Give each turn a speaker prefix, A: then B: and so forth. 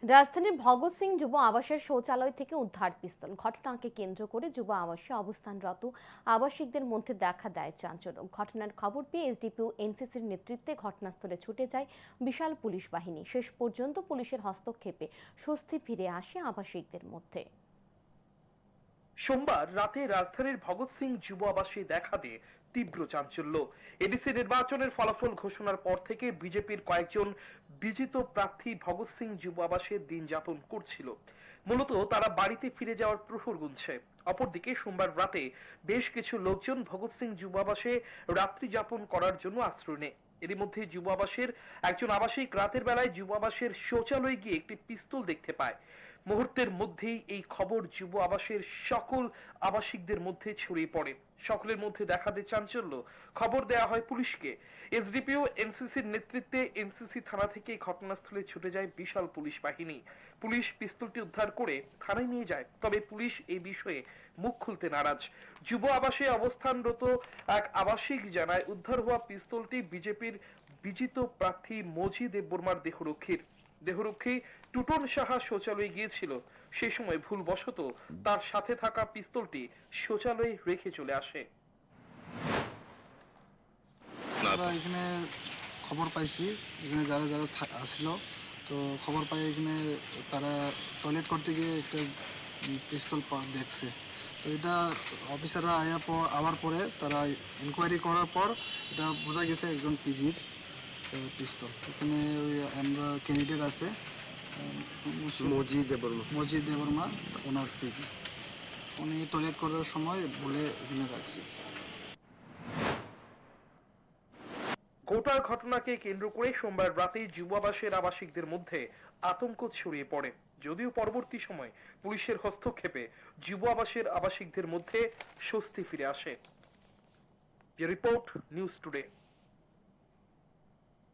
A: রাজধানীর ভগৎ সিং যুব আবাসের শৌচালয় থেকে উদ্ধার পিস্তল। ঘটনাকে কেন্দ্র করে যুব আবাসে অবস্থানরত আবাসিকদের মধ্যে দেখা দেয় চাঞ্চল্য। ঘটনার খবর পেয়ে এসডিপিও এনসিসির নেতৃত্বে ঘটনাস্থলে ছুটে যায় বিশাল পুলিশ বাহিনী। শেষ পর্যন্ত পুলিশের হস্তক্ষেপে স্বস্তি ফিরে আসে আবাসিকদের মধ্যে।
B: সোমবার রাতে রাজধানীর ভগৎ সিং যুব আবাসে দেখা দেয় তীব্র চাঞ্চল্য। এডিসি নির্বাচনের ফলাফল ঘোষণার পর থেকে বিজেপির কয়েকজন বিজিত প্রার্থী ভগৎ সিং যুব আবাসে দিন যাপন করছিল। মূলত তারা বাড়িতে ফিরে যাওয়ার প্রহর গুনছে। অপরদিকে সোমবার রাতে বেশ কিছু লোকজন ভগৎ সিং যুব আবাসে রাত্রি যাপন করার জন্য আশ্রয় নেয়। এরই মধ্যে যুব আবাসের একজন আবাসিক রাতের বেলায় যুব আবাসের শৌচালয়ে গিয়ে একটি পিস্তল দেখতে পায়। মুহূর্তের মধ্যেই এই খবর যুব আবাসের সকল আবাসিকদের মধ্যে ছড়িয়ে পড়ে। সকলের মধ্যে দেখা দেয় চাঞ্চল্য। খবর দেওয়া হয় পুলিশকে। এসডিপিও এনসিসির নেতৃত্বে এনসিসি থানা থেকে ঘটনাস্থলে ছুটে যায় বিশাল পুলিশ বাহিনী। পুলিশ পিস্তলটি উদ্ধার করে থানায় নিয়ে যায়, তবে পুলিশ এই বিষয়ে মুখ খুলতে নারাজ। যুব আবাসে অবস্থানরত এক আবাসিক জানায় উদ্ধার হওয়া পিস্তলটি বিজেপির বিজিত প্রার্থী মজি দেববর্মার দেহরক্ষী টুটন সাহা শৌচালয়ে গিয়েছিল। সেই সময় ভুলবশত তার সাথে থাকা পিস্তলটি শৌচালয়ে রেখে চলে আসে।
C: আমরা এখানে খবর পাইছি, এখানে যারা যারা আসছিল, তো খবর পাই এখানে তারা টয়লেট করতে গিয়ে একটা পিস্তল দেখছে। তো এটা অফিসাররা আওয়ার পরে তারা ইনকোয়ারি করার পর এটা বোঝা গেছে একজন পিজির পিস্তল। এখানে ওই আমরা ক্যান্ডিডেট আছে মজি দেববর্মা, ওনার পিজি। উনি টয়লেট করার সময় বলে এখানে রাখছে।
B: গোটা ঘটনাকে কেন্দ্র করে সোমবার রাতে যুব আবাসের আবাসিকদের মধ্যে আতঙ্ক ছড়িয়ে পড়ে। যদিও পরবর্তী সময় পুলিশের হস্তক্ষেপে যুব আবাসের আবাসিকদের মধ্যে স্বস্তি ফিরে আসে। Report news today.